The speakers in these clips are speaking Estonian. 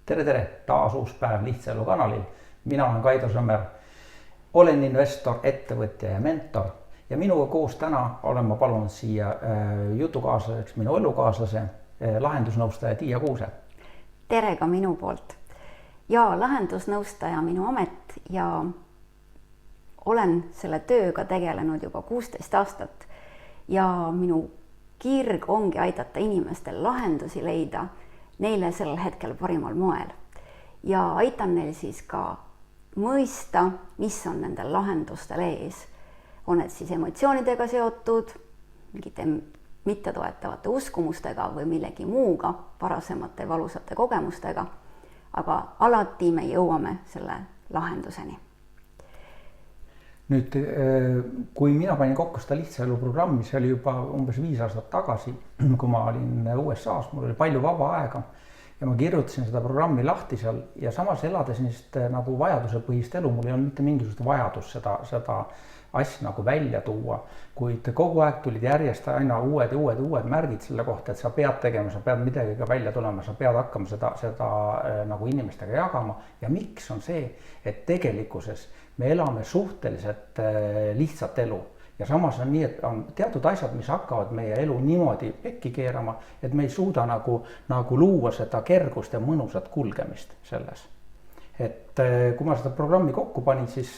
Tere, taas uus päev Lihtsa Elu kanalil. Mina olen Kaido Sõmmer, olen investor, ettevõtja ja mentor ja minuga koos täna olen ma palunud siia jutukaaslaseks minu elukaaslase, lahendusnõustaja Tiia Kuuse. Tere ka minu poolt. Ja lahendusnõustaja minu amet ja olen selle tööga tegelenud juba 16 aastat ja minu kirg ongi aidata inimestel lahendusi leida neile sellel hetkel parimal moel. Ja aitan neil siis ka mõista, mis on nendel lahendustel ees. On need siis emotsioonidega seotud, mingite mittetoetavate uskumustega või millegi muuga, varasemate valusate kogemustega, aga alati me jõuame selle lahenduseni. Nüüd, kui mina panin kokku seda Lihtsa Elu programmi, see oli juba umbes 5 aastat tagasi, kui ma olin USA-s, mul oli palju vaba aega ja ma kirjutasin seda programmi lahti seal ja samas elades niist nagu vajadusepõhist elu, mul ei olnud mitte mingisugust vajadust seda asja nagu välja tuua, kuid kogu aeg tulid järjest aina uued märgid selle kohta, et sa pead tegema, sa pead midagi ka välja tulema, sa pead hakkama seda nagu inimestega jagama ja miks on see, et tegelikkuses me elame suhteliselt lihtsat elu ja samas on nii, et on teatud asjad, mis hakkavad meie elu niimoodi pekki keerama, et me ei suuda nagu luua seda kergust ja mõnusat kulgemist selles. Et kui ma seda programmi kokku panin, siis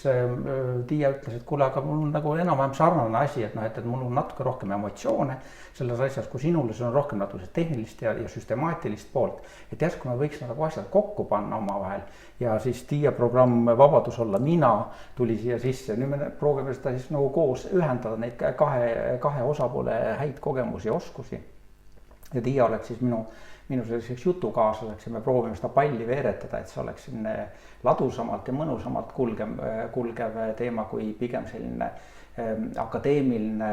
Tiia ütles, et kuule, aga mul on nagu enam-vähem sarnane asi, et mul on natuke rohkem emotsioone selles asjas, kui sinule see on rohkem natuke tehnilist ja süstemaatilist poolt. Et järsku me võiks nagu asjad kokku panna omavahel ja siis Tiia programm Vabadus olla mina tuli siia sisse. Nüüd me proovime seda siis nagu koos ühendada neid kahe osapoole häid kogemusi ja oskusi. Ja Tiia oleks siis minu selliseks jutukaaslaseks ja me proovime seda palli veeretada, et see oleks ladusamalt ja mõnusamalt kulgev teema kui pigem selline akadeemiline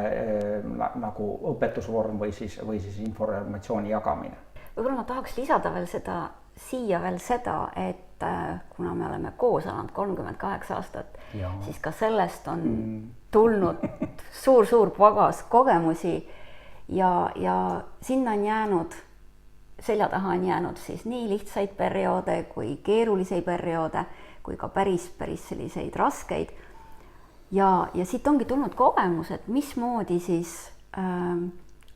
nagu õpetusvorm või siis informatsiooni jagamine. Võib-olla ma tahaks lisada veel siia seda, et kuna me oleme koos elanud 38 aastat, siis ka sellest on tulnud suur pagas kogemusi ja sinna on jäänud selja taha on jäänud siis nii lihtsaid perioode kui keerulisi perioode kui ka päris selliseid raskeid ja siit ongi tulnud kogemus, et mismoodi siis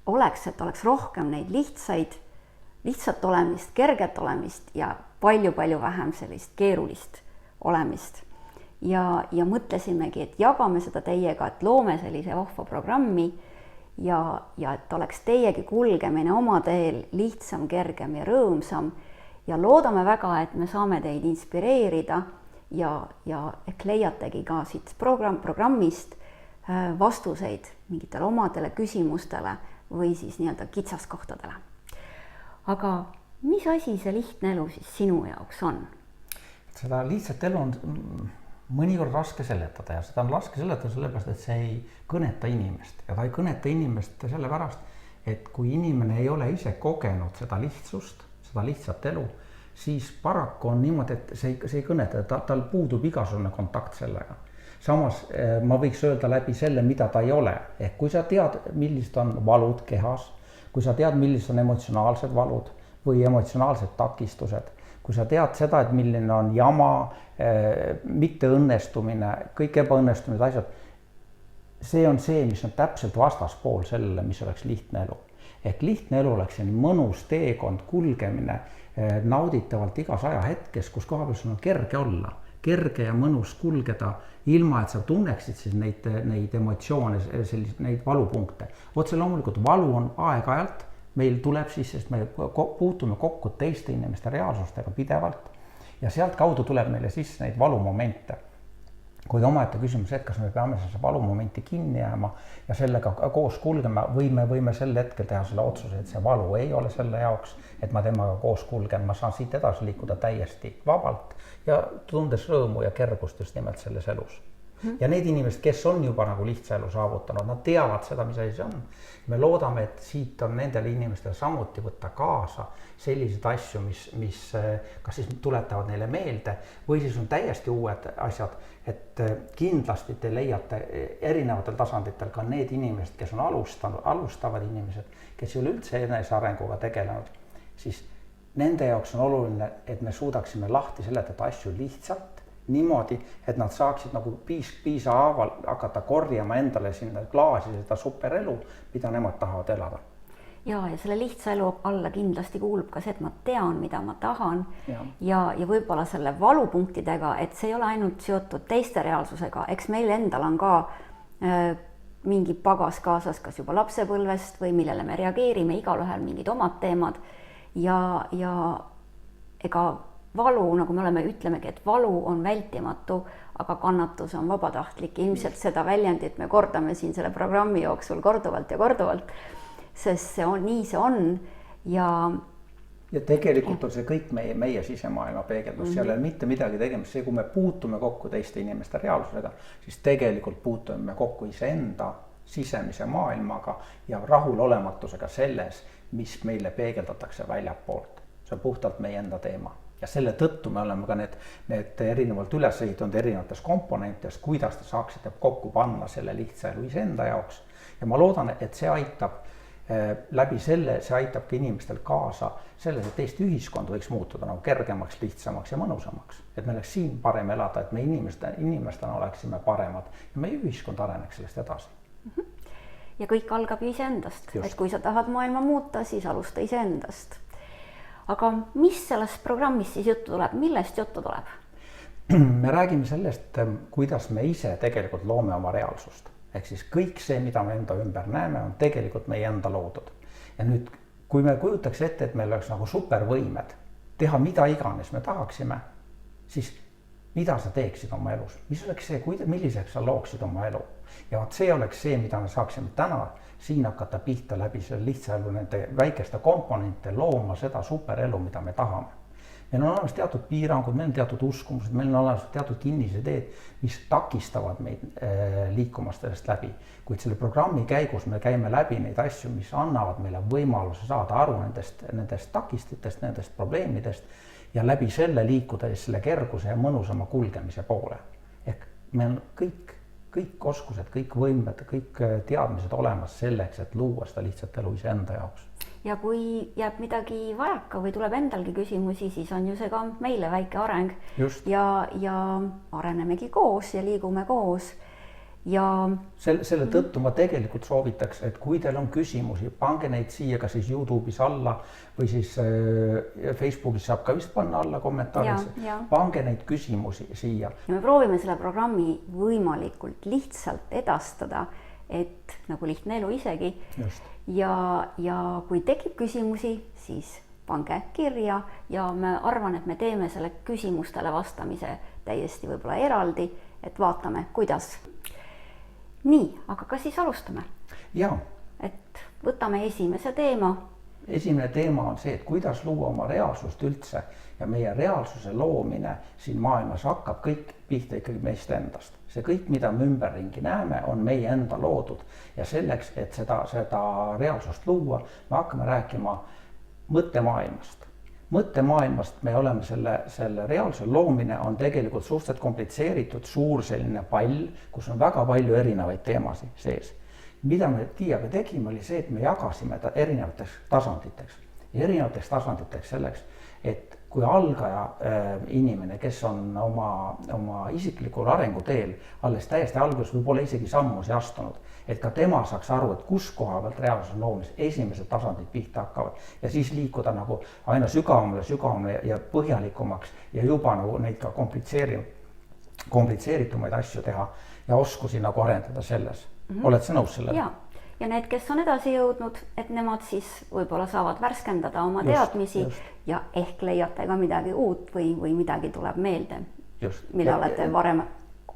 oleks rohkem neid lihtsat olemist, kerget olemist ja palju vähem sellist keerulist olemist ja mõtlesimegi, et jagame seda teiega, et loome sellise vahva programmi ja et oleks teiegi kulgemine oma teel lihtsam, kergem ja rõõmsam ja loodame väga, et me saame teid inspireerida ja ehk leiategi ka siit programmist vastuseid mingitele omadele küsimustele või siis nii-öelda kitsaskohtadele. Aga mis asi see lihtne elu siis sinu jaoks on? Seda lihtsat elu on mõnikord raske seletada ja seda on raske seletada sellepärast, et see ei kõneta inimest ja ta ei kõneta inimest sellepärast, et kui inimene ei ole ise kogenud seda lihtsust, seda lihtsat elu, siis paraku on niimoodi, et see ei kõneta, tal puudub igasugune kontakt sellega. Samas ma võiks öelda läbi selle, mida ta ei ole. Ehk kui sa tead, millised on valud kehas, kui sa tead, millised on emotsionaalsed valud või emotsionaalsed takistused, kui sa tead seda, et milline on jama, mitte õnnestumine, kõik ebaõnnestumised asjad, see on see, mis on täpselt vastaspool sellele, mis oleks lihtne elu. Ehk lihtne elu oleks mõnus teekond, kulgemine nauditavalt igas ajahetkes, kus koha peal sul on kerge olla, kerge ja mõnus kulgeda, ilma et sa tunneksid siis neid emotsioone, neid valupunkte. Otse loomulikult valu on aeg-ajalt, meil tuleb siis, sest me puutume kokku teiste inimeste reaalsustega pidevalt ja sealt kaudu tuleb meile sisse neid valumomente. Kuid omaette küsimus, et kas me peame selle valumomenti kinni jääma ja sellega koos kulgema või me võime sel hetkel teha selle otsuse, et see valu ei ole selle jaoks, et ma temaga koos kulgen, ma saan siit edasi liikuda täiesti vabalt ja tundes rõõmu ja kergust just nimelt selles elus. Ja need inimesed, kes on juba nagu lihtsa elu saavutanud, nad teavad seda, mis asi see on. Me loodame, et siit on nendel inimestel samuti võtta kaasa sellised asju, mis kas siis tuletavad neile meelde või siis on täiesti uued asjad, et kindlasti te leiate erinevatel tasanditel ka need inimesed, kes on alustavad inimesed, kes ei ole üldse enesearenguga tegelenud, siis nende jaoks on oluline, et me suudaksime lahti seletada asju lihtsalt niimoodi, et nad saaksid nagu piisahaaval hakata korjama endale sinna klaasi seda superelu, mida nemad tahavad elada. Ja selle lihtsa elu alla kindlasti kuulub ka see, et ma tean, mida ma tahan ja võib-olla selle valupunktidega, et see ei ole ainult seotud teiste reaalsusega, eks meil endal on ka mingi pagas kaasas, kas juba lapsepõlvest või millele me reageerime, igalühel mingid omad teemad ja ega valu, nagu me ütlemegi, et valu on vältimatu, aga kannatus on vabatahtlik. Ilmselt seda väljendit me kordame siin selle programmi jooksul korduvalt ja korduvalt, sest nii see on ja tegelikult on see kõik meie sisemaailma peegeldus, seal ei ole mitte midagi tegemist, see, kui me puutume kokku teiste inimeste reaalsusega, siis tegelikult puutume kokku iseenda sisemise maailmaga ja rahulolematusega selles, mis meile peegeldatakse väljapoolt. See on puhtalt meie enda teema ja selle tõttu me oleme ka need erinevalt üles ehitanud erinevates komponentides, kuidas te saaksite kokku panna selle lihtsa elu iseenda jaoks ja ma loodan, et see aitab läbi selle, see aitabki inimestel kaasa selles, et Eesti ühiskond võiks muutuda nagu kergemaks, lihtsamaks ja mõnusamaks. Et me oleks siin parem elada, et me inimestena oleksime paremad ja meie ühiskond areneks sellest edasi. Ja kõik algab iseendast, et kui sa tahad maailma muuta, siis alusta iseendast. Aga mis sellest programmist siis juttu tuleb? Millest juttu tuleb? Me räägime sellest, kuidas me ise tegelikult loome oma reaalsust. Ehk siis kõik see, mida me enda ümber näeme, on tegelikult meie enda loodud. Ja nüüd, kui me kujutaks ette, et meil oleks nagu supervõimed teha mida iganes me tahaksime, siis mida sa teeksid oma elus? Mis oleks see, milliseks sa looksid oma elu? Ja see oleks see, mida me saaksime täna siin hakata pihta läbi selle lihtsa elu nende väikeste komponente looma seda superelu, mida me tahame. Meil on olemas teatud piirangud, meil on teatud uskumused, meil on olemas teatud kinnisedeed, mis takistavad meid liikumast sellest läbi. Kuid selle programmi käigus me käime läbi neid asju, mis annavad meile võimaluse saada aru nendest takistitest, nendest probleemidest ja läbi selle liikuda selle kerguse ja mõnusama kulgemise poole. Ehk meil on kõik oskused, kõik võimed, kõik teadmised olemas selleks, et luua seda lihtsat elu iseenda jaoks. Ja kui jääb midagi vajaka või tuleb endalgi küsimusi, siis on ju see ka meile väike areng. Just. Ja arenemegi koos ja liigume koos. Ja selle tõttu ma tegelikult soovitaks, et kui teil on küsimusi, pange neid siia ka siis YouTube'is alla või siis Facebookis saab ka vist panna alla kommentaaris. Pange neid küsimusi siia. Ja me proovime selle programmi võimalikult lihtsalt edastada, et nagu lihtne elu isegi. Just. Ja kui tekib küsimusi, siis pange kirja ja me arvan, et me teeme selle küsimustele vastamise täiesti võib-olla eraldi, et vaatame, kuidas. Nii, aga kas siis alustame? Jaa. Et võtame esimese teema. Esimene teema on see, et kuidas luua oma reaalsust üldse ja meie reaalsuse loomine siin maailmas hakkab kõik pihta ikkagi meist endast. See kõik, mida me ümberringi näeme, on meie enda loodud ja selleks, et seda reaalsust luua, me hakkame rääkima mõttemaailmast. Mõttemaailmast me oleme selle reaalsuse loomine on tegelikult suhteliselt komplitseeritud suur selline pall, kus on väga palju erinevaid teemasid sees. Mida me Tiiaga tegime, oli see, et me jagasime ta erinevateks tasanditeks. Ja erinevateks tasanditeks selleks, et kui algaja inimene, kes on oma isiklikul arenguteel, alles täiesti alguses võib-olla isegi sammusi astunud, et ka tema saaks aru, et kus koha pealt reaalsus loomis esimesed tasandid pihta hakkavad ja siis liikuda nagu aina sügavamale ja põhjalikumaks ja juba nagu neid ka komplitseeritumaid asju teha ja oskusi nagu arendada selles. Oled sa nõus sellele? Ja need, kes on edasi jõudnud, et nemad siis võib-olla saavad värskendada oma teadmisi ja ehk leiate ka midagi uut või midagi tuleb meelde, mida olete varem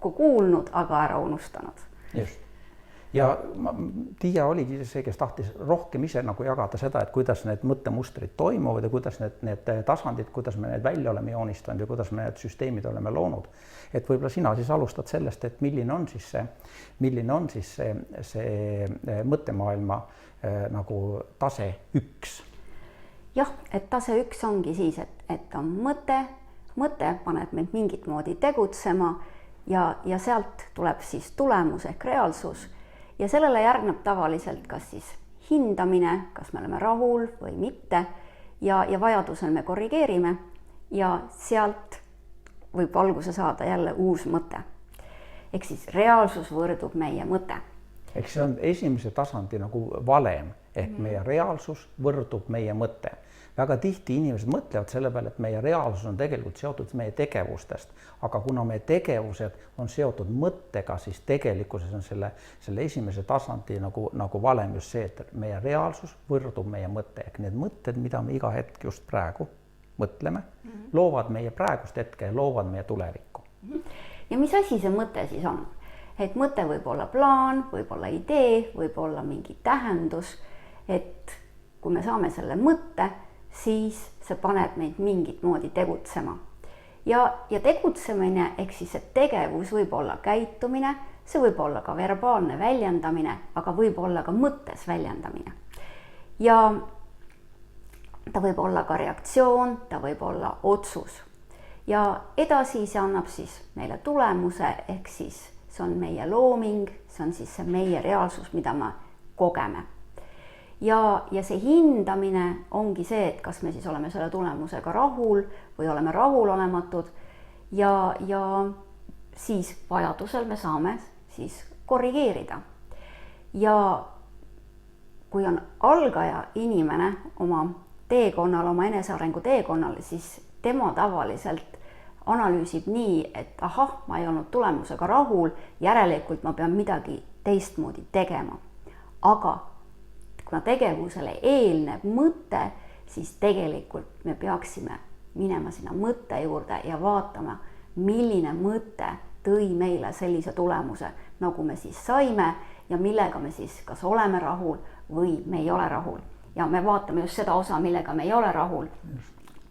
kuulnud, aga ära unustanud. Just. Ja Tiia oligi see, kes tahtis rohkem ise nagu jagada seda, et kuidas need mõttemustrid toimuvad ja kuidas need tasandid, kuidas me need välja oleme joonistanud ja kuidas me need süsteemid oleme loonud. Et võib-olla sina siis alustad sellest, et milline on siis see mõttemaailma nagu tase 1. Jah, et tase 1 ongi siis, et on mõte paneb meid mingit moodi tegutsema ja sealt tuleb siis tulemus ehk reaalsus. Ja sellele järgneb tavaliselt kas siis hindamine, kas me oleme rahul või mitte. ja vajadusel me korrigeerime ja sealt võib alguse saada jälle uus mõte. Ehk siis reaalsus võrdub meie mõte. Ehk see on esimese tasandi nagu valem, ehk meie reaalsus võrdub meie mõte. Väga tihti inimesed mõtlevad selle peale, et meie reaalsus on tegelikult seotud meie tegevustest, aga kuna meie tegevused on seotud mõttega, siis tegelikkuses on selle esimese tasandi nagu valem just see, et meie reaalsus võrdub meie mõte. Ehk need mõtted, mida me iga hetk just praegu mõtleme, loovad meie praegust hetke ja loovad meie tulevikku. Ja mis asi see mõte siis on? Et mõte võib olla plaan, võib olla idee, võib olla mingi tähendus, et kui me saame selle mõtte, siis see paneb meid mingit moodi tegutsema. Ja tegutsemine, ehk siis see tegevus võib olla käitumine, see võib olla ka verbaalne väljendamine, aga võib olla ka mõttes väljendamine. Ja ta võib olla ka reaktsioon, ta võib olla otsus. Ja edasi see annab siis meile tulemuse, ehk siis see on meie looming, see on siis see meie reaalsus, mida me kogeme. Ja see hindamine ongi see, et kas me siis oleme selle tulemusega rahul või oleme rahulolematud ja siis vajadusel me saame siis korrigeerida. Ja kui on algaja inimene oma teekonnal, oma enesearengu teekonnal, siis tema tavaliselt analüüsib nii, et ahah, ma ei olnud tulemusega rahul, järelikult ma pean midagi teistmoodi tegema. Aga kuna tegevusele eelneb mõte, siis tegelikult me peaksime minema sinna mõtte juurde ja vaatama, milline mõte tõi meile sellise tulemuse, nagu me siis saime ja millega me siis kas oleme rahul või me ei ole rahul. Ja me vaatame just seda osa, millega me ei ole rahul,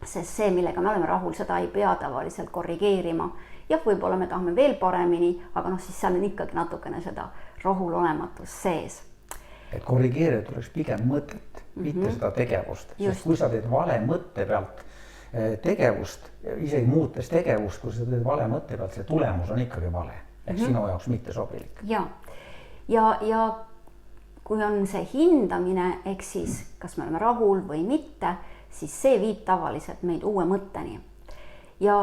sest see, millega me oleme rahul, seda ei pea tavaliselt korrigeerima. Jah, võib-olla me tahame veel paremini, aga siis seal on ikkagi natukene seda rahulolematus sees. Et korrigeerida tuleks pigem mõtet, mitte seda tegevust. Sest kui sa teed vale mõtte pealt tegevust, isegi muutes tegevust, kui sa teed vale mõtte pealt, see tulemus on ikkagi vale. Ehk sinu jaoks mitte sobilik. Ja kui on see hindamine, ehk siis kas me oleme rahul või mitte, siis see viib tavaliselt meid uue mõtteni. Ja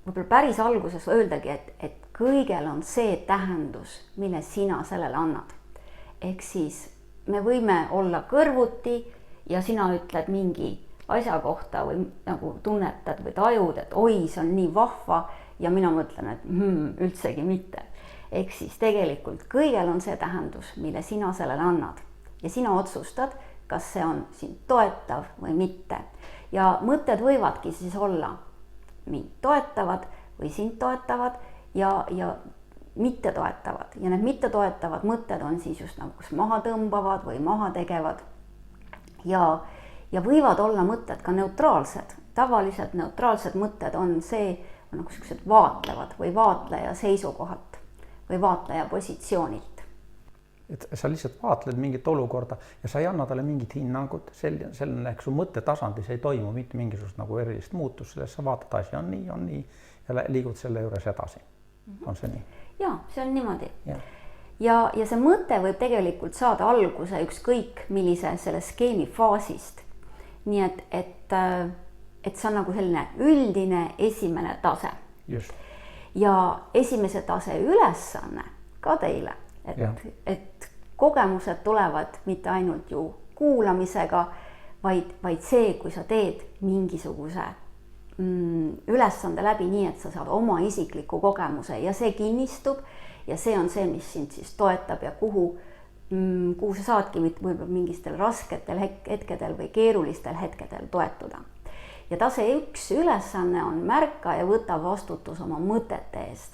võib-olla päris alguses öeldagi, et kõigel on see tähendus, mille sina sellele annad. Ehk siis me võime olla kõrvuti ja sina ütled mingi asja kohta või nagu tunnetad või tajud, et oi, see on nii vahva ja mina mõtlen, et üldsegi mitte. Ehk siis tegelikult kõigel on see tähendus, mille sina sellele annad ja sina otsustad, kas see on sind toetav või mitte. Ja mõtted võivadki siis olla mind toetavad või sind toetavad ja mitte toetavad. Ja need mitte toetavad mõtted on siis just nagu kas maha tõmbavad või maha tegevad. Ja võivad olla mõtted ka neutraalsed. Tavaliselt neutraalsed mõtted on see nagu sellised vaatlevad või vaatleja seisukohalt või vaatleja positsioonilt. Et sa lihtsalt vaatled mingit olukorda ja sa ei anna talle mingit hinnangut. Selline su mõttetasandis ei toimu mitte mingisugust nagu erilist muutust, sellest sa vaatad, asi on nii ja liigud selle juures edasi. On see nii? Jaa, see on niimoodi. Ja see mõte võib tegelikult saada alguse ükskõik millise selle skeemi faasist. Nii et see on nagu selline üldine esimene tase. Just. Ja esimese tase ülesanne ka teile, et kogemused tulevad mitte ainult ju kuulamisega, vaid see, kui sa teed mingisuguse ülesande läbi nii, et sa saad oma isikliku kogemuse ja see kinnistub ja see on see, mis sind siis toetab ja kuhu sa saadki võib-olla mingistel rasketel hetkedel või keerulistel hetkedel toetuda. Ja tase 1 ülesanne on märka ja võta vastutus oma mõtete eest.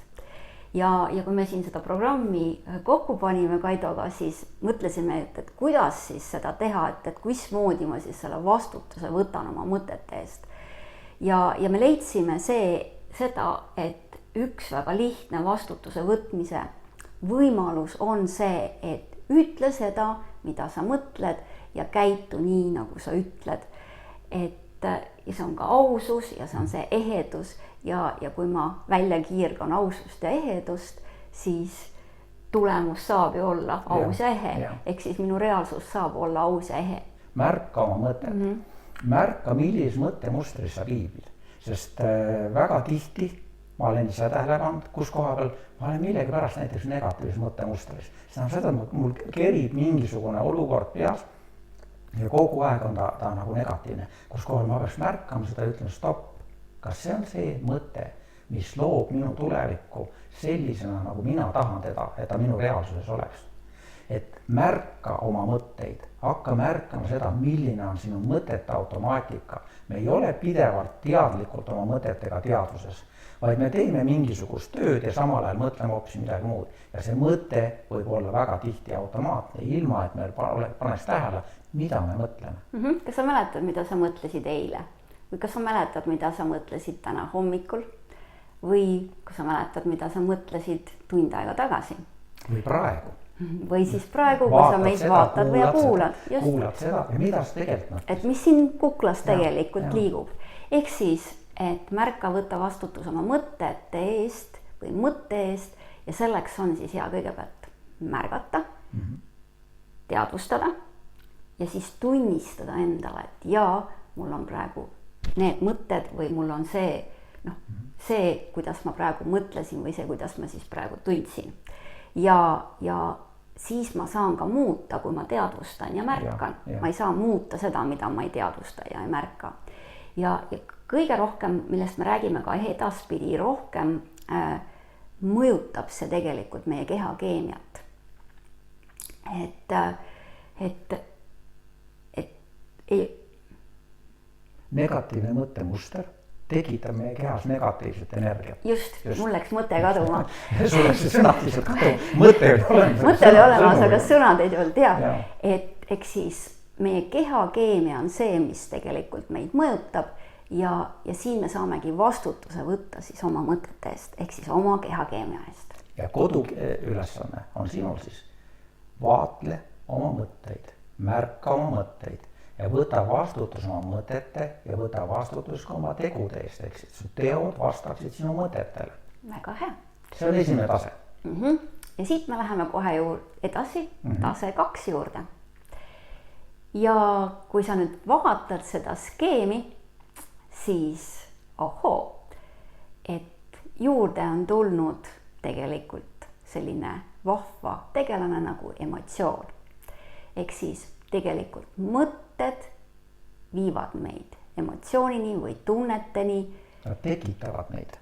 Ja kui me siin seda programmi kokku panime Kaidoga, siis mõtlesime, et kuidas siis seda teha, et kuismoodi ma siis selle vastutuse võtan oma mõtete eest. Ja me leidsime seda, et üks väga lihtne vastutuse võtmise võimalus on see, et ütle seda, mida sa mõtled ja käitu nii, nagu sa ütled. Ja see on ka ausus ja see on see ehedus ja kui ma välja kiirgan ausust ja ehedust, siis tulemus saab ju olla aus ja ehe. Ehk siis minu reaalsus saab olla aus ja ehe. Märka oma mõtet. märka, millises mõttemustris sa viibid, sest väga tihti ma olen ise tähele pannud, kus koha peal ma olen millegipärast näiteks negatiivses mõttemustris. See on seda, mul kerib mingisugune olukord peas ja kogu aeg on ta nagu negatiivne, kus kohal ma peaks märkama seda ja ütlema stopp. Kas see on see mõte, mis loob minu tulevikku sellisena, nagu mina tahan teda, et ta minu reaalsuses oleks? Et märka oma mõtteid, hakka märkama seda, milline on sinu mõtete automaatika. Me ei ole pidevalt teadlikult oma mõtetega teadvuses, vaid me teeme mingisugust tööd ja samal ajal mõtleme hoopis midagi muud. Ja see mõte võib olla väga tihti automaatne, ilma et me paneks tähele, mida me mõtleme. Kas sa mäletad, mida sa mõtlesid eile? Või kas sa mäletad, mida sa mõtlesid täna hommikul? Või kas sa mäletad, mida sa mõtlesid tund aega tagasi? Või praegu? Või siis praegu, kui sa meid vaatad või kuulad. Kuulad seda ja mida sa tegelikult mõtled? Et mis siin kuklas tegelikult liigub. Ehk siis, et märka võtta vastutus oma mõtete eest või mõtte eest ja selleks on siis hea kõigepealt märgata, teadvustada ja siis tunnistada endale, et jaa, mul on praegu need mõtted või mul on see, kuidas ma praegu mõtlesin või see, kuidas ma siis praegu tundsin. Ja siis ma saan ka muuta, kui ma teadvustan ja märkan. Ma ei saa muuta seda, mida ma ei teadvusta ja ei märka. Ja kõige rohkem, millest me räägime ka edaspidi, rohkem mõjutab see tegelikult meie keha keemiat. Et negatiivne mõttemuster tekitab meie kehas negatiivset energiat. Just. Mul läks mõte kaduma. Sul läks see sõnad lihtsalt kaduma. Mõte oli olemas. Mõte oli olemas, aga sõnad ei olnud teha. Et eks siis meie keha keemia on see, mis tegelikult meid mõjutab ja siin me saamegi vastutuse võtta siis oma mõtete eest, ehk siis oma keha keemia eest. Ja koduülesanne on sinul siis vaatle oma mõtteid, märka oma mõtteid ja võta vastutus oma mõtete ja võta vastutus ka oma tegude eest, ehk siis su teod vastaksid sinu mõtetele. Väga hea. See on esimene tase. Ja siit me läheme kohe edasi tase 2 juurde. Ja kui sa nüüd vaatad seda skeemi, siis et juurde on tulnud tegelikult selline vahva tegelane nagu emotsioon. Ehk siis tegelikult mõtted viivad meid emotsioonini või tunneteni. Nad tekitavad neid.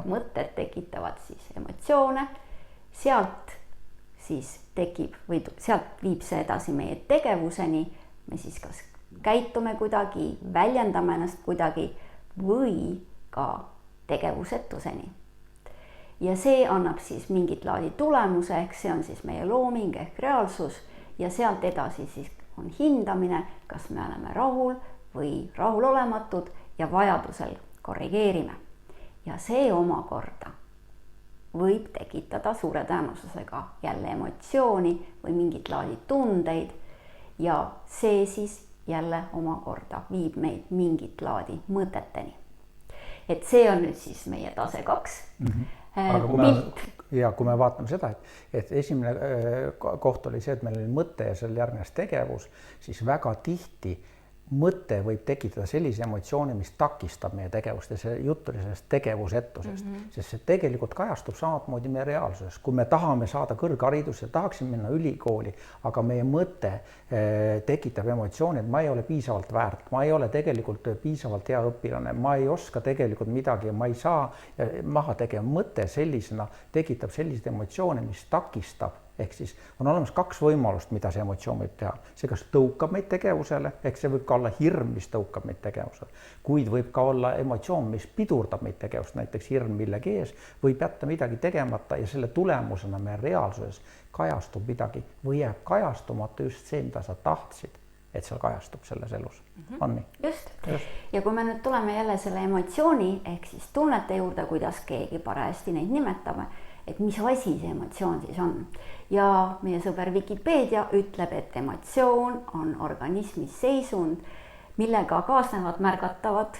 Mõtted tekitavad siis emotsioone, sealt siis tekib või sealt viib see edasi meie tegevuseni, me siis kas käitume kuidagi, väljendame ennast kuidagi või ka tegevusetuseni. Ja see annab siis mingit laadi tulemuse, ehk see on siis meie looming ehk reaalsus ja sealt edasi siis on hindamine, kas me oleme rahul või rahulolematud ja vajadusel korrigeerime. Ja see omakorda võib tekitada suure tõenäosusega jälle emotsiooni või mingit laadi tundeid ja see siis jälle omakorda viib meid mingit laadi mõteteni. Et see on nüüd siis meie tase 2. Aga kui me vaatame seda, et esimene koht oli see, et meil oli mõte ja seal järgnes tegevus, siis väga tihti mõte võib tekitada sellise emotsiooni, mis takistab meie tegevust ja see jutt oli sellest tegevusetusest, sest see tegelikult kajastub samamoodi meie reaalsuses. Kui me tahame saada kõrgharidus ja tahaksime minna ülikooli, aga meie mõte tekitab emotsiooni, et ma ei ole piisavalt väärt, ma ei ole tegelikult piisavalt hea õpilane, ma ei oska tegelikult midagi ja ma ei saa maha tegema. Mõte sellisena tekitab selliseid emotsioone, mis takistab. Ehk siis on olemas 2 võimalust, mida see emotsioon võib teha. See kas tõukab meid tegevusele, ehk see võib ka olla hirm, mis tõukab meid tegevusele, kuid võib ka olla emotsioon, mis pidurdab meid tegevust, näiteks hirm millegi ees, võib jätta midagi tegemata ja selle tulemusena meie reaalsuses kajastub midagi või jääb kajastumata just see, mida sa tahtsid, et seal kajastub selles elus. On nii? Just. Ja kui me nüüd tuleme jälle selle emotsiooni ehk siis tunnete juurde, kuidas keegi parajasti neid nimetame, et mis asi see emotsioon siis on. Ja meie sõber Wikipedia ütleb, et emotsioon on organismis seisund, millega kaasnevad märgatavad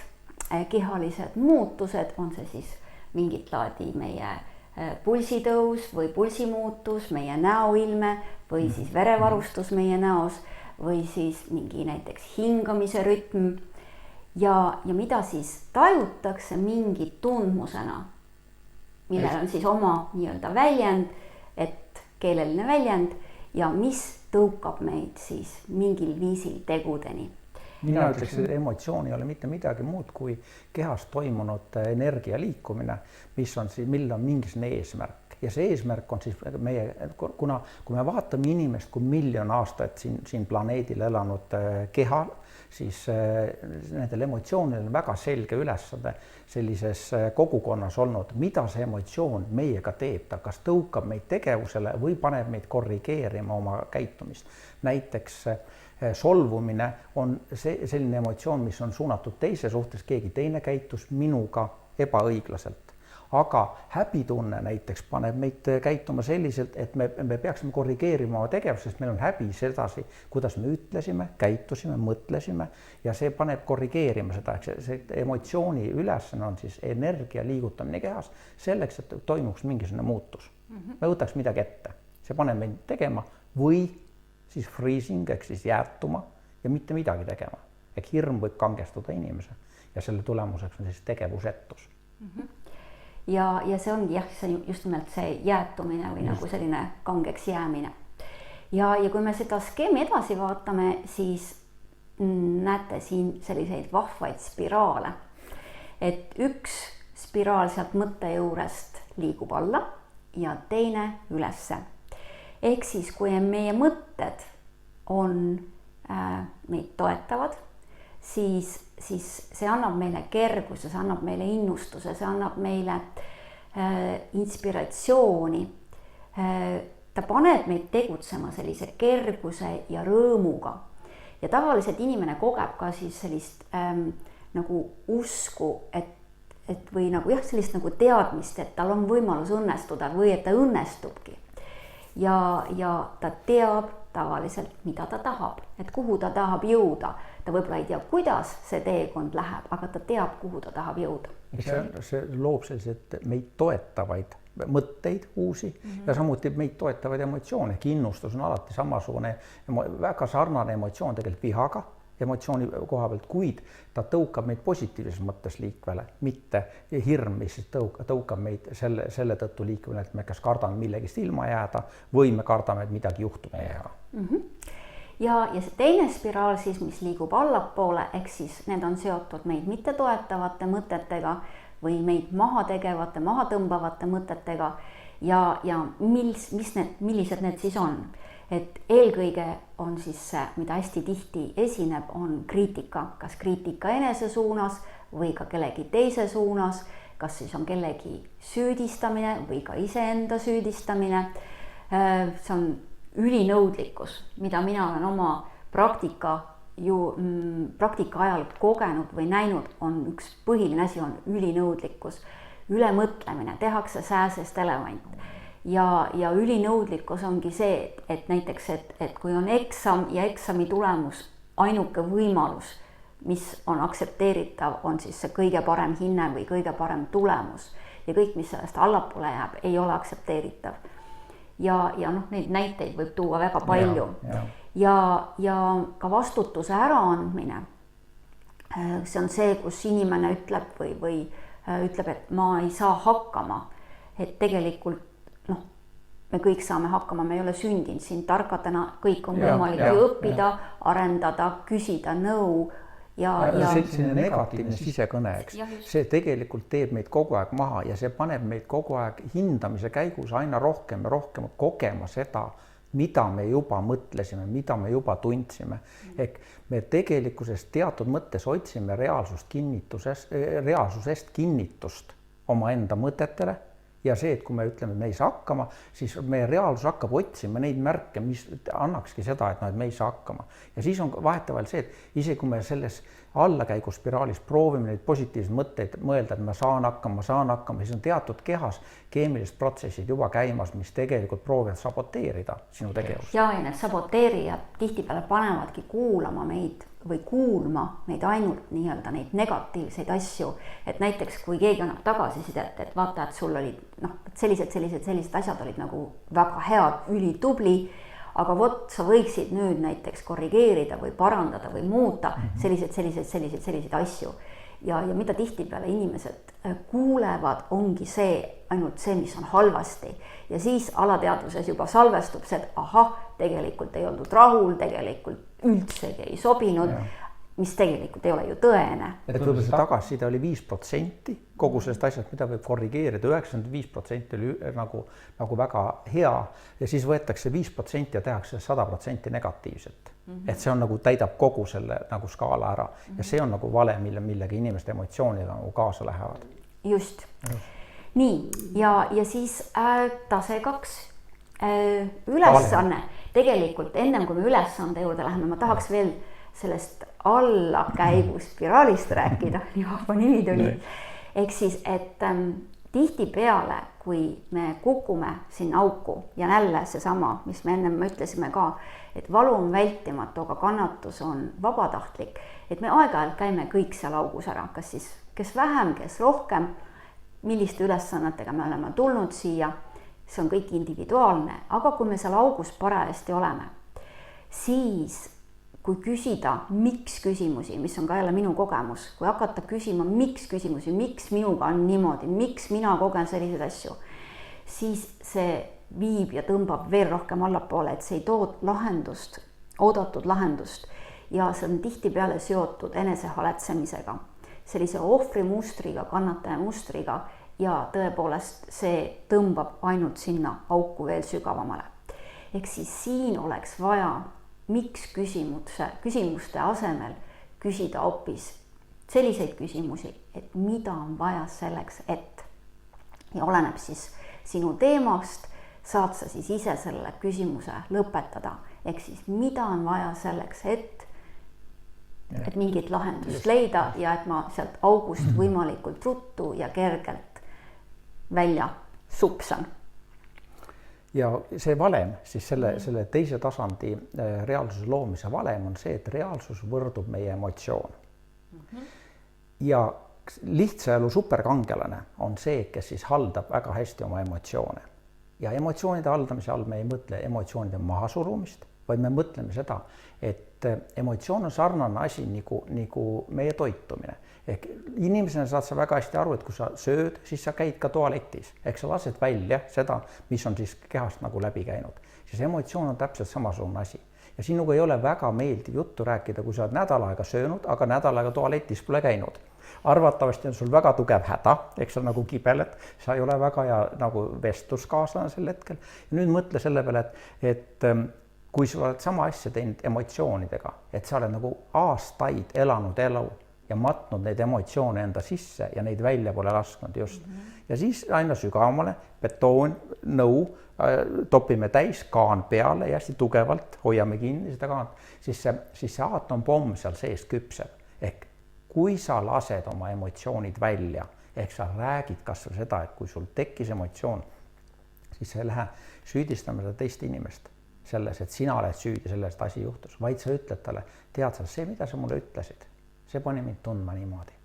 kehalised muutused, on see siis mingit laadi meie pulsitõus või pulsimuutus, meie näoilme või siis verevarustus meie näos või siis mingi näiteks hingamise rütm ja mida siis tajutakse mingi tundmusena, millel on siis oma nii-öelda väljend, et keeleline väljend ja mis tõukab meid siis mingil viisil tegudeni. Mina ütleks, et emotsioon ei ole mitte midagi muud kui kehas toimunud energia liikumine, mille on mingisugune eesmärk. Ja see eesmärk on siis meie, kui me vaatame inimest kui miljon aastat siin planeedil elanud keha, siis nendel emotsioonil on väga selge ülesande sellises kogukonnas olnud, mida see emotsioon meiega teeb, ta kas tõukab meid tegevusele või paneb meid korrigeerima oma käitumist. Näiteks solvumine on selline emotsioon, mis on suunatud teise suhtes, keegi teine käitus minuga ebaõiglaselt. Aga häbitunne näiteks paneb meid käituma selliselt, et me peaksime korrigeerima oma tegevust, sest meil on häbi sedasi, kuidas me ütlesime, käitusime, mõtlesime ja see paneb korrigeerima seda. See emotsiooni ülesanne on siis energia liigutamine kehas selleks, et toimuks mingisugune muutus. Me võtaks midagi ette, see paneb meid tegema või siis freezing, ehk siis jäätuma ja mitte midagi tegema. Ehk hirm võib kangestuda inimese ja selle tulemuseks on siis tegevusetus. Ja see ongi see just nimelt see jäätumine või just. Nagu selline kangeks jäämine. Ja kui me seda skeemi edasi vaatame, siis näete siin selliseid vahvaid spiraale. Et üks spiraal sealt mõtte juurest liigub alla ja teine ülesse. Ehk siis, kui meie mõtted on meid toetavad, siis see annab meile kerguse, see annab meile innustuse, see annab meile inspiratsiooni. Ta paneb meid tegutsema sellise kerguse ja rõõmuga. Ja tavaliselt inimene kogeb ka siis sellist nagu usku, et või nagu sellist nagu teadmist, et tal on võimalus õnnestuda või et ta õnnestubki. Ja ta teab tavaliselt, mida ta tahab, et kuhu ta tahab jõuda. Ta võib-olla ei tea, kuidas see teekond läheb, aga ta teab, kuhu ta tahab jõuda. See loob sellised meid toetavaid mõtteid uusi ja samuti meid toetavaid emotsioone. Innustus on alati samasugune, väga sarnane emotsioon tegelikult vihaga emotsiooni koha pealt, kuid ta tõukab meid positiivses mõttes liikvele, mitte hirm, mis tõukab meid selle tõttu liikvele, et me kas kardame millegist ilma jääda või me kardame, et midagi juhtub meiega. Ja see teine spiraal siis, mis liigub allapoole, ehk siis need on seotud meid mitte toetavate mõtetega või meid maha tegevate, maha tõmbavate mõtetega ja millised need siis on. Et eelkõige on siis see, mida hästi tihti esineb, on kriitika, kas kriitika enese suunas või ka kellegi teise suunas, kas siis on kellegi süüdistamine või ka iseenda süüdistamine. See on ülinõudlikkus, mida mina olen oma praktika ajal kogenud või näinud, on üks põhiline asi, on ülinõudlikkus, ülemõtlemine, tehakse sääsest elevant. Ja ülinõudlikkus ongi see, et näiteks, et kui on eksam ja eksami tulemus, ainuke võimalus, mis on aktsepteeritav, on siis see kõige parem hinne või kõige parem tulemus. Ja kõik, mis sellest allapoole jääb, ei ole aktsepteeritav. Ja neid näiteid võib tuua väga palju. Ja ka vastutuse äraandmine. See on see, kus inimene ütleb või ütleb, et ma ei saa hakkama. Et tegelikult me kõik saame hakkama, me ei ole sündinud siin tarkadena, kõik on võimalik õppida, arendada, küsida nõu. Selline negatiivne sisekõne, eks. See tegelikult teeb meid kogu aeg maha ja see paneb meid kogu aeg hindamise käigus aina rohkem ja rohkem kogema seda, mida me juba mõtlesime, mida me juba tundsime. Ehk me tegelikkuses teatud mõttes otsime reaalsusest kinnitust oma enda mõtetele. Ja see, et kui me ütleme, et me ei saa hakkama, siis meie reaalsus hakkab otsima neid märke, mis annakski seda, et me ei saa hakkama. Ja siis on vahetevahel see, et isegi kui me selles allakäiguspiraalis proovime neid positiivseid mõtteid mõelda, et ma saan hakkama, siis on teatud kehas keemilised protsessid juba käimas, mis tegelikult proovivad saboteerida sinu tegevust. Ja need saboteerijad tihtipeale panevadki kuulama meid või kuulma meid ainult nii-öelda neid negatiivseid asju, et näiteks kui keegi annab tagasisidet, et vaata, et sul olid sellised asjad olid nagu väga head, ülitubli, aga vot sa võiksid nüüd näiteks korrigeerida või parandada või muuta selliseid asju. Ja mida tihtipeale inimesed kuulevad, ongi ainult see, mis on halvasti. Ja siis alateadvuses juba salvestub see, et ahah, tegelikult ei olnud rahul, tegelikult üldsegi ei sobinud, mis tegelikult ei ole ju tõene. Et võib-olla see tagasiside oli 5% kogu sellest asjast, mida võib korrigeerida, 95% oli nagu väga hea ja siis võetakse 5% ja tehakse 100% negatiivset. Et see on nagu täidab kogu selle nagu skaala ära ja see on nagu vale, millega inimeste emotsioonid nagu kaasa lähevad. Just. Nii, ja siis tase 2 ülesanne. Tegelikult ennem kui me ülesande juurde läheme, ma tahaks veel sellest allakäiguspiraalist rääkida, nii vahva nimi tuli. Ehk siis, et tihtipeale, kui me kukume sinna auku ja jälle seesama, mis me ennem ütlesime ka, et valu on vältimatu, aga kannatus on vabatahtlik, et me aeg-ajalt käime kõik seal augus ära, kas siis kes vähem, kes rohkem, milliste ülesannetega me oleme tulnud siia, see on kõik individuaalne, aga kui me seal augus parajasti oleme, siis kui küsida miks küsimusi, mis on ka jälle minu kogemus, kui hakata küsima miks küsimusi, miks minuga on niimoodi, miks mina kogen selliseid asju, siis see viib ja tõmbab veel rohkem allapoole, et see ei too lahendust, oodatud lahendust ja see on tihtipeale seotud enesehaletsemisega, sellise ohvrimustriga, kannataja mustriga ja tõepoolest see tõmbab ainult sinna auku veel sügavamale. Ehk siis siin oleks vaja miks küsimuste asemel küsida hoopis selliseid küsimusi, et mida on vaja selleks, et. Ja oleneb siis sinu teemast, saad sa siis ise selle küsimuse lõpetada. Ehk siis mida on vaja selleks, et mingit lahendust leida ja et ma sealt august võimalikult ruttu ja kergelt välja supsan. Ja see valem, siis selle teise tasandi reaalsuse loomise valem on see, et reaalsus võrdub meie emotsioon. Ja lihtsa elu superkangelane on see, kes siis haldab väga hästi oma emotsioone. Ja emotsioonide haldamise all me ei mõtle emotsioonide mahasurumist, vaid me mõtleme seda, et emotsioon on sarnane asi nagu meie toitumine. Ehk inimesena saad sa väga hästi aru, et kui sa sööd, siis sa käid ka toaletis. Ehk sa lased välja seda, mis on siis kehast nagu läbi käinud. Siis emotsioon on täpselt samasugune asi. Ja sinuga ei ole väga meeldiv juttu rääkida, kui sa oled nädal aega söönud, aga nädal aega toaletis pole käinud. Arvatavasti on sul väga tugev häda, eks sa nagu kibeled, sa ei ole väga hea nagu vestluskaaslane sel hetkel. Ja nüüd mõtle selle peale, et kui sa oled sama asja teinud emotsioonidega, et sa oled nagu aastaid elanud elu ja matnud neid emotsioone enda sisse ja neid välja pole lasknud just. Ja siis aina sügavamale, betoon, nõu, topime täis, kaan peale ja hästi tugevalt hoiame kinni seda kaant, siis see aatompomm seal sees küpseb. Ehk kui sa lased oma emotsioonid välja, ehk sa räägid kas või seda, et kui sul tekkis emotsioon, siis sa ei lähe süüdistama seda teist inimest selles, et sina oled süüdi sellest asi juhtus, vaid sa ütled talle, tead sa, see, mida sa mulle ütlesid, see pani mind tundma niimoodi.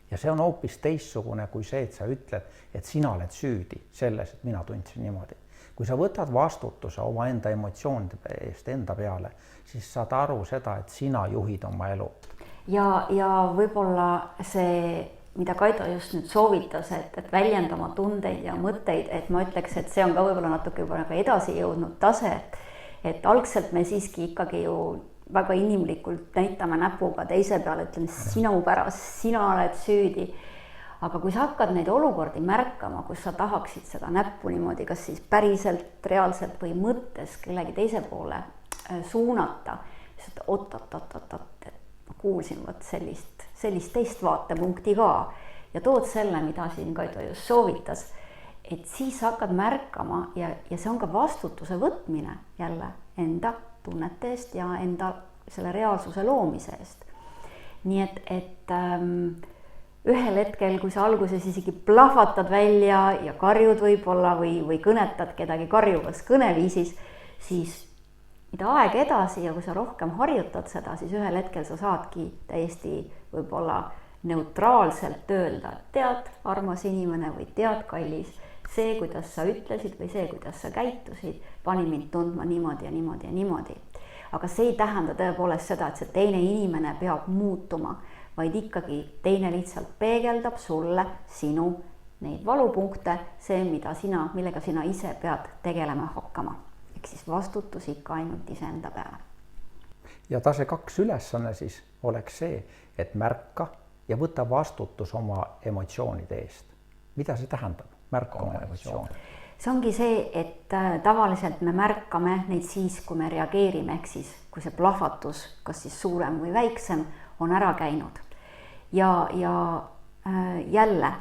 Ja see on hoopis teistsugune kui see, et sa ütled, et sina oled süüdi selles, et mina tundsin niimoodi. Kui sa võtad vastutuse oma enda emotsioonide eest enda peale, siis saad aru seda, et sina juhid oma elu. Ja võib-olla see, mida Kaido just nüüd soovitas, et väljenda oma tundeid ja mõtteid, et ma ütleks, et see on ka võib-olla natuke juba edasi jõudnud tase, et algselt me siiski ikkagi ju väga inimlikult näitame näpuga teise peale, ütleme sinu pärast, sina oled süüdi. Aga kui sa hakkad neid olukordi märkama, kus sa tahaksid seda näppu niimoodi, kas siis päriselt, reaalselt või mõttes kellegi teise poole suunata, siis oot, ma kuulsin sellist teist vaatepunkti ka ja tood selle, mida siin Kaido just soovitas, et siis hakkad märkama ja see on ka vastutuse võtmine jälle enda tunnete eest ja enda selle reaalsuse loomise eest. Nii et ühel hetkel, kui sa alguses isegi plahvatad välja ja karjud võib-olla või kõnetad kedagi karjuvas kõneviisis, siis mida aeg edasi ja kui sa rohkem harjutad seda, siis ühel hetkel sa saadki täiesti võib-olla neutraalselt öelda, tead, armas inimene või tead, kallis, see, kuidas sa ütlesid või see, kuidas sa käitusid, pani mind tundma niimoodi ja niimoodi ja niimoodi. Aga see ei tähenda tõepoolest seda, et see teine inimene peab muutuma, vaid ikkagi teine lihtsalt peegeldab sulle sinu neid valupunkte, see, millega sina ise pead tegelema hakkama. Ehk siis vastutus ikka ainult iseenda peale. Ja tase 2 ülesanne siis oleks see, et märka ja võta vastutus oma emotsioonide eest. Mida see tähendab? Märka oma emotsioone. See ongi see, et tavaliselt me märkame neid siis, kui me reageerime, ehk siis kui see plahvatus, kas siis suurem või väiksem, on ära käinud. Ja jälle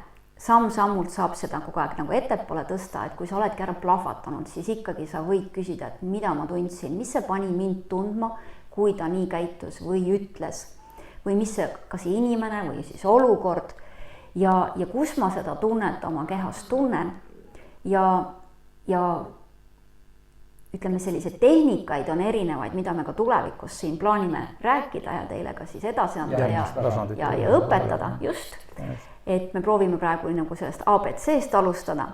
samm-sammult saab seda kogu aeg nagu ettepoole tõsta, et kui sa oledki ära plahvatanud, siis ikkagi sa võid küsida, et mida ma tundsin, mis see pani mind tundma, kui ta nii käitus või ütles või mis see, kas see inimene või siis olukord ja kus ma seda tunnet oma kehas tunnen ja ütleme, selliseid tehnikaid on erinevaid, mida me ka tulevikus siin plaanime rääkida ja teile ka siis edasi anda ja õpetada, just, et me proovime praegu nagu sellest ABC-st alustada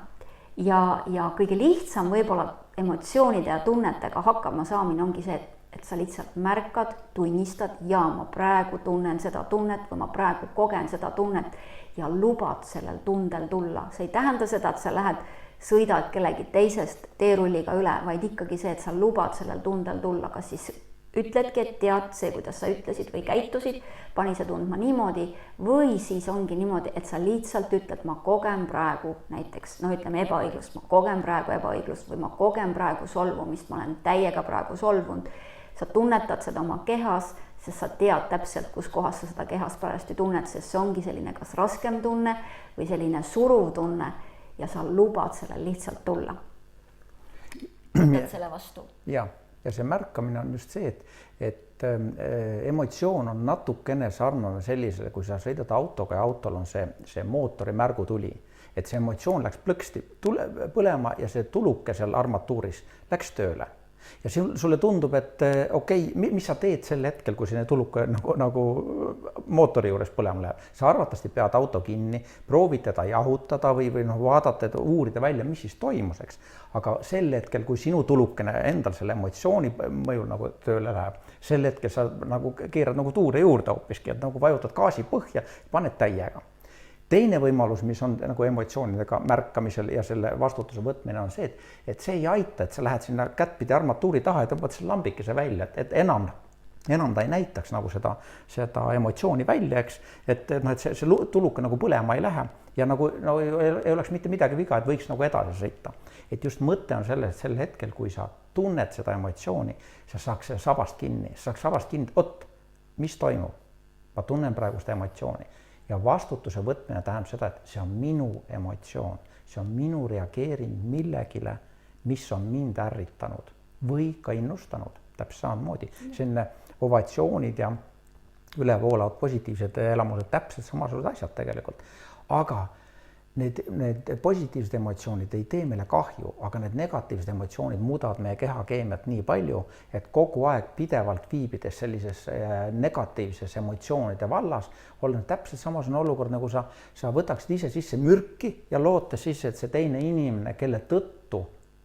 ja kõige lihtsam võib-olla emotsioonide ja tunnetega hakkama saamine ongi see, et sa lihtsalt märkad, tunnistad ja ma praegu tunnen seda tunnet või ma praegu kogen seda tunnet ja lubad sellel tundel tulla. See ei tähenda seda, et sa sõidad kellegi teisest teerulliga üle, vaid ikkagi see, et sa lubad sellel tundel tulla, kas siis ütledki, et tead see, kuidas sa ütlesid või käitusid, pani see tundma niimoodi või siis ongi niimoodi, et sa lihtsalt ütled, ma kogen praegu näiteks, ütleme ebaõiglust, ma kogen praegu ebaõiglust või ma kogen praegu solvumist, ma olen täiega praegu solvunud. Sa tunnetad seda oma kehas, sest sa tead täpselt, kus kohas sa seda kehas parajasti tunned, sest see ongi selline kas raskem tunne või selline suruv tunne ja sa lubad sellel lihtsalt tulla. Võtad selle vastu. Ja see märkamine on just see, et emotsioon on natukene sarnane sellisele, kui sa sõidad autoga ja autol on see mootori märgutuli, et see emotsioon läks plõksti põlema ja see tuluke seal armatuuris läks tööle. Ja sulle tundub, et okei, mis sa teed sel hetkel, kui see tuluke nagu mootori juures põlema läheb. Sa arvatavasti pead auto kinni, proovid teda jahutada või vaadata, uurida välja, mis siis toimuseks. Aga sel hetkel, kui sinu tulukene endal selle emotsiooni mõjul nagu tööle läheb, sel hetkel sa nagu keerad nagu tuure juurde hoopiski, et nagu vajutad gaasi põhja, paned täiega. Teine võimalus, mis on nagu emotsioonidega märkamisel ja selle vastutuse võtmine on see, et see ei aita, et sa lähed sinna kättpidi armatuuri taha ja tõmbad selle lambikese välja, et enam ta ei näitaks nagu seda emotsiooni välja, eks, et see tuluke nagu põlema ei lähe ja nagu ei oleks mitte midagi viga, et võiks nagu edasi sõita. Et just mõte on selles, et sel hetkel, kui sa tunned seda emotsiooni, sa saaks sabast kinni, mis toimub? Ma tunnen praegu seda emotsiooni. Ja vastutuse võtmine tähendab seda, et see on minu emotsioon, see on minu reageering millegile, mis on mind ärritanud või ka innustanud, täpselt samamoodi. Selline ovatsioonid ja ülevoolavad positiivsed elamused, täpselt samasugused asjad tegelikult. Aga need positiivsed emotsioonid ei tee meile kahju, aga need negatiivsed emotsioonid muudavad meie kehakeemiat nii palju, et kogu aeg pidevalt viibides sellises negatiivses emotsioonide vallas, olen täpselt samasugune olukord, nagu sa võtaksid ise sisse mürki ja lootes sisse, et see teine inimene, kelle tõttu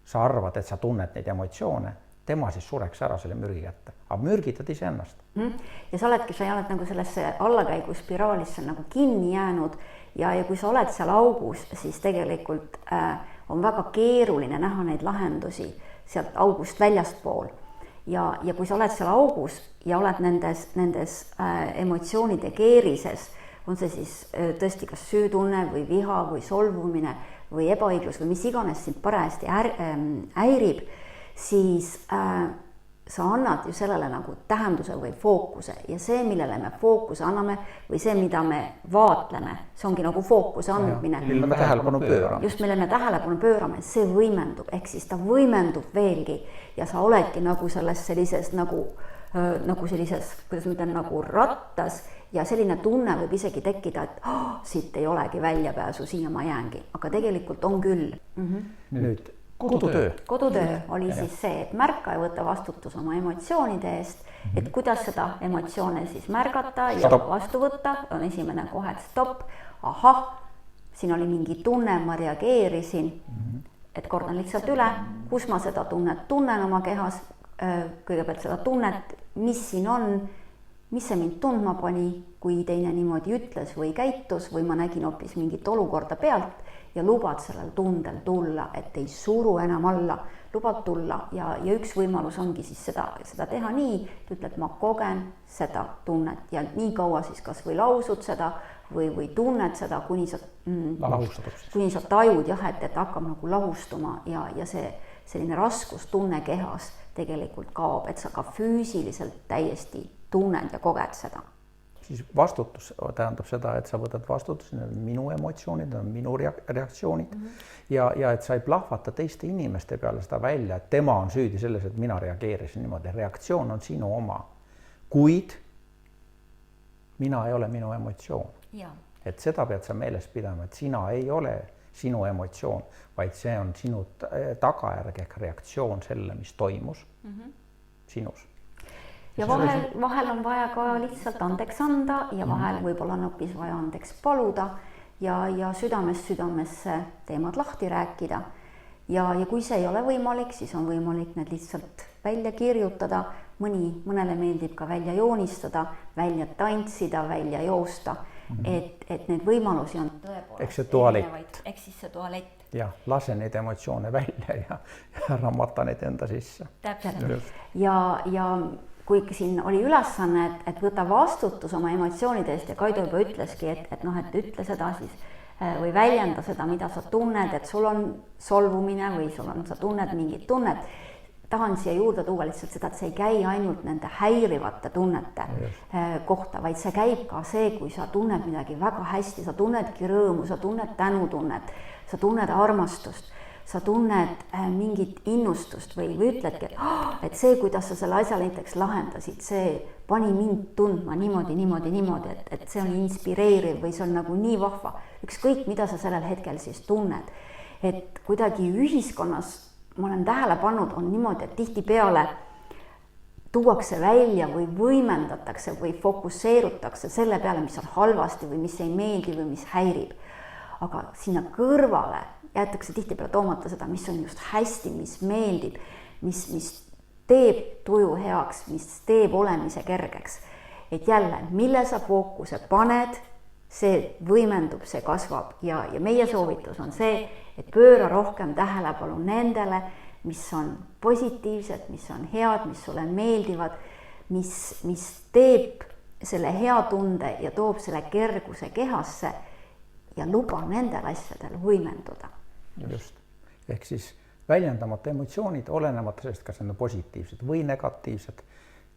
sa arvad, et sa tunned neid emotsioone, tema siis sureks ära selle mürgi kätte. Aga mürgitad ise ennast. Ja sa oled nagu sellesse allakäiguspiraalisse nagu kinni jäänud ja kui sa oled seal augus, siis tegelikult on väga keeruline näha neid lahendusi sealt august väljaspool. Ja kui sa oled seal augus ja oled nendes emotsioonide keerises, on see siis tõesti kas süütunne või viha või solvumine või ebaõiglus või mis iganes sind parajasti häirib, siis sa annad ju sellele nagu tähenduse või fookuse ja see, millele me fookuse anname või see, mida me vaatleme, see ongi nagu fookuse andmine. Millele me tähelepanu pöörame. Just, millele me tähelepanu pöörame, see võimendub, ehk siis ta võimendub veelgi ja sa oledki nagu selles sellises nagu sellises, kuidas ma ütlen, nagu rattas ja selline tunne võib isegi tekkida, et siit ei olegi väljapääsu, siia ma jäängi, aga tegelikult on küll. Nüüd kodutöö oli siis see, et märka ja võtta vastutus oma emotsioonide eest, et kuidas seda emotsioone siis märgata ja vastu võtta, on esimene kohe, et stopp, siin oli mingi tunne, ma reageerisin, et kordan lihtsalt üle, kus ma seda tunnet tunnen oma kehas, kõigepealt seda tunnet, mis siin on, mis see mind tundma pani, kui teine niimoodi ütles või käitus või ma nägin hoopis mingit olukorda pealt ja lubad sellel tundel tulla, et ei suru enam alla, lubad tulla ja üks võimalus ongi siis seda teha nii, et ütled, ma kogen seda tunnet ja nii kaua siis kas või lausud seda või tunned seda, kuni sa tajud jah, et hakkab nagu lahustuma ja see selline raskustunne kehas tegelikult kaob, et sa ka füüsiliselt täiesti tunned ja koged seda. Siis vastutus tähendab seda, et sa võtad vastutuse, need on minu emotsioonid, need on minu reaktsioonid ja et sa ei plahvata teiste inimeste peale seda välja, et tema on süüdi selles, et mina reageerisin niimoodi. Reaktsioon on sinu oma, kuid mina ei ole minu emotsioon. Ja. Et seda pead sa meeles pidama, et sina ei ole sinu emotsioon, vaid see on sinu tagajärg ehk reaktsioon selle, mis toimus sinus. Ja vahel on vaja ka lihtsalt andeks anda ja vahel võib-olla on hoopis vaja andeks paluda ja südamesse teemad lahti rääkida. Ja kui see ei ole võimalik, siis on võimalik need lihtsalt välja kirjutada, mõnele meeldib ka välja joonistada, välja tantsida, välja joosta, et need võimalusi on tõepoolest erinevaid. Eks siis see tualett. Ja, lase neid emotsioone välja ja ära mata neid enda sisse. Täpselt. Ja kui siin oli ülesanne, et võta vastutus oma emotsioonide eest ja Kaido juba ütleski, et ütle seda siis või väljenda seda, mida sa tunned, et sul on solvumine või sa tunned mingit tunnet. Tahan siia juurde tuua lihtsalt seda, et see ei käi ainult nende häirivate tunnete kohta, vaid see käib ka see, kui sa tunned midagi väga hästi, sa tunnedki rõõmu, sa tunned tänutunnet, sa tunned armastust, sa tunned mingit innustust või ütledki, et see, kuidas sa selle asja näiteks lahendasid, see pani mind tundma niimoodi, et see on inspireeriv või see on nagu nii vahva. Ükskõik, mida sa sellel hetkel siis tunned. Et kuidagi ühiskonnas, ma olen tähele pannud, on niimoodi, et tihtipeale tuuakse välja või võimendatakse või fokusseerutakse selle peale, mis on halvasti või mis ei meeldi või mis häirib. Aga sinna kõrvale jäetakse tihtipeale toomata seda, mis on just hästi, mis meeldib, mis teeb tuju heaks, mis teeb olemise kergeks. Et jälle, mille sa fookuse paned, see võimendub, see kasvab ja meie soovitus on see, et pööra rohkem tähelepanu nendele, mis on positiivsed, mis on head, mis sulle meeldivad, mis teeb selle hea tunde ja toob selle kerguse kehasse ja luba nendel asjadel võimenduda. Just. Ehk siis väljendamata emotsioonid, olenemata sellest, kas need on positiivsed või negatiivsed,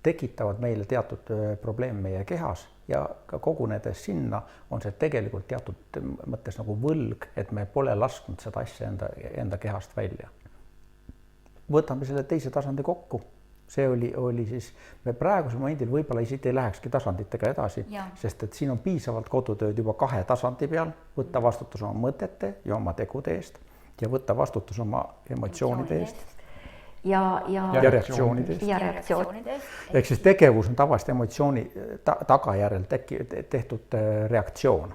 tekitavad meile teatud probleem meie kehas ja ka kogunedes sinna on see tegelikult teatud mõttes nagu võlg, et me pole lasknud seda asja enda kehast välja. Võtame selle teise tasandi kokku. See oli siis, me praegusel momendil võib-olla ei lähekski tasanditega edasi, sest et siin on piisavalt kodutööd juba 2 tasandi peal, võtta vastutus oma mõtete ja oma tegude eest ja võtta vastutus oma emotsioonide eest ja reaktsioonide eest. Ehk siis tegevus on tavaliselt emotsiooni tagajärjel tehtud reaktsioon.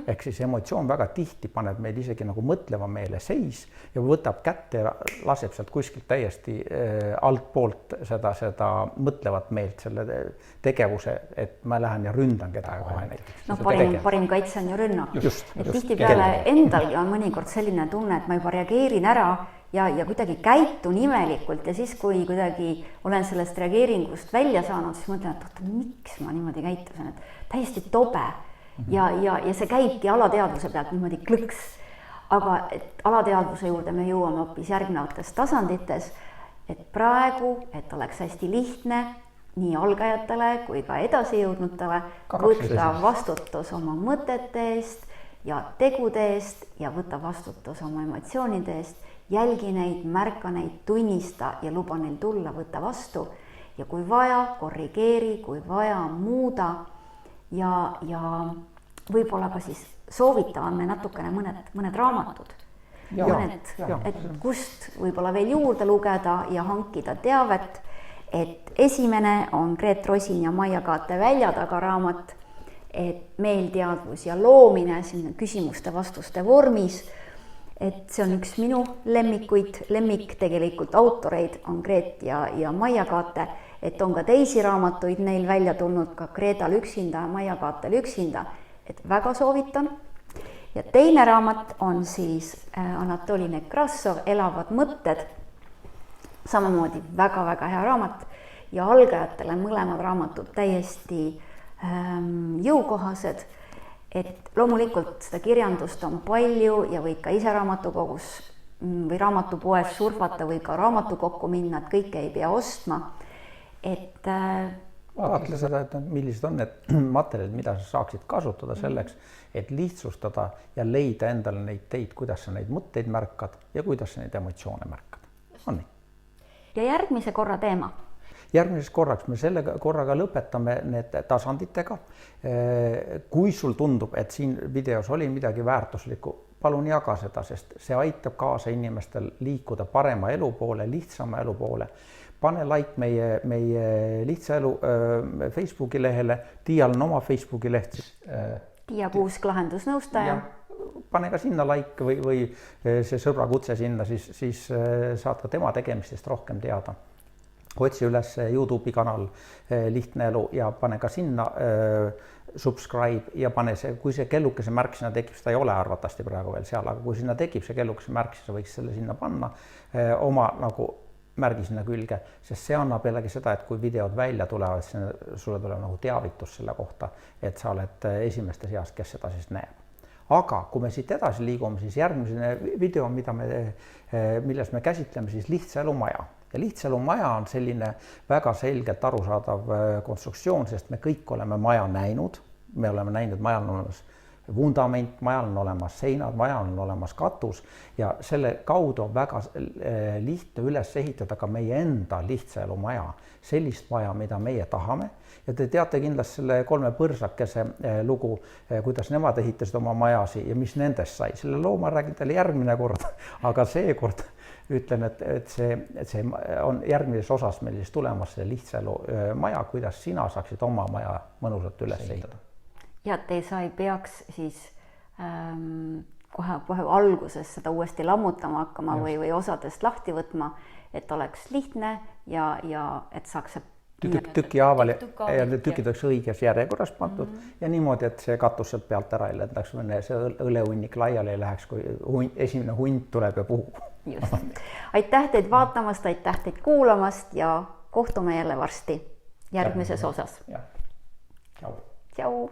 Ehk siis emotsioon väga tihti paneb meil isegi nagu mõtleva meele seis ja võtab kätte ja laseb sealt kuskilt täiesti alt poolt seda mõtlevat meelt selle tegevuse, et ma lähen ja ründan kedagi kohe näiteks. Parim kaitse on ju rünnak. Et tihti peale endalgi on mõnikord selline tunne, et ma juba reageerin ära ja kuidagi käitun imelikult ja siis, kui kuidagi olen sellest reageeringust välja saanud, siis mõtlen, et miks ma niimoodi käitusin, et täiesti tobe. Ja see käibki alateadvuse pealt niimoodi klõks, aga alateadvuse juurde me jõuame hoopis järgnevates tasandites, et praegu, et oleks hästi lihtne nii algajatele kui ka edasijõudnutele võtta vastutus oma mõtete eest ja tegude eest ja võtta vastutus oma emotsioonide eest, jälgi neid, märka neid, tunnista ja luba neil tulla, võtta vastu ja kui vaja, korrigeeri, kui vaja, muuda. Ja võib-olla ka siis soovitame natukene mõned raamatud, et kust võib-olla veel juurde lugeda ja hankida teavet, et esimene on Gret Rosin ja Maia Kaate Väljataga raamat, et meelteadvus ja loomine siin küsimuste-vastuste vormis, et see on üks minu lemmik tegelikult autoreid on Gret ja Maia Kaate, et on ka teisi raamatuid neil välja tulnud, ka Gretal üksinda ja Maia Kaatel üksinda, et väga soovitan. Ja teine raamat on siis Anatoli Nekrasov Elavad mõtted, samamoodi väga-väga hea raamat ja algajatele mõlemad raamatud täiesti jõukohased, et loomulikult seda kirjandust on palju ja võid ka ise raamatukogus või raamatupoes surfata või ka raamatukokku minna, et kõike ei pea ostma, et vaatle seda, et millised on need materjalid, mida sa saaksid kasutada selleks, et lihtsustada ja leida endale neid teid, kuidas sa neid mõtteid märkad ja kuidas sa neid emotsioone märkad. On nii? Ja järgmise korra teema? Järgmises korraks me selle korraga lõpetame need tasanditega. Kui sul tundub, et siin videos oli midagi väärtuslikku, palun jaga seda, sest see aitab kaasa inimestel liikuda parema elu poole, lihtsama elu poole. Pane like meie lihtsa elu Facebooki lehele, Tiial on oma Facebooki leht. Tiia Kuusk lahendusnõustaja. Pane ka sinna like või see sõbra kutse sinna, siis saad ka tema tegemistest rohkem teada. Otsi üles YouTube'i kanal Lihtne elu ja pane ka sinna subscribe ja pane see, kui see kellukese märk sinna tekib, seda ei ole arvatavasti praegu veel seal, aga kui sinna tekib see kellukese märk, siis sa võiks selle sinna panna oma nagu märgi sinna külge, sest see annab jällegi seda, et kui videod välja tulevad, sulle tuleb nagu teavitus selle kohta, et sa oled esimeste seas, kes seda siis näeb. Aga kui me siit edasi liigume, siis järgmine video, milles me käsitleme siis Lihtsa elu maja. Ja Lihtsa elu maja on selline väga selgelt arusaadav konstruktsioon, sest me kõik oleme maja näinud. Me oleme näinud, majal on olemas vundament, majal on olemas seinad, majal on olemas katus ja selle kaudu on väga lihtne üles ehitada ka meie enda lihtsa elu maja. Sellist maja, mida meie tahame. Ja te teate kindlasti selle 3 põrsakese lugu, kuidas nemad ehitasid oma majasi ja mis nendest sai. Selle loo ma räägin teile järgmine kord, aga seekord ütlen, et see on järgmises osas meil siis tulemas see lihtsa elu maja, kuidas sina saaksid oma maja mõnusalt üles ehitada. Ja te sa ei peaks siis kohe alguses seda uuesti lammutama hakkama või osadest lahti võtma, et oleks lihtne ja et saaks tüki haaval ja tükid oleks õiges järjekorras pandud ja niimoodi, et see katus sealt pealt ära ei lendaks, see õlehunnik laiali ei läheks, kui esimene hunt tuleb ja puhub. Just. Aitäh teid vaatamast, aitäh teid kuulamast ja kohtume jälle varsti järgmises osas. Tšau. Tšau.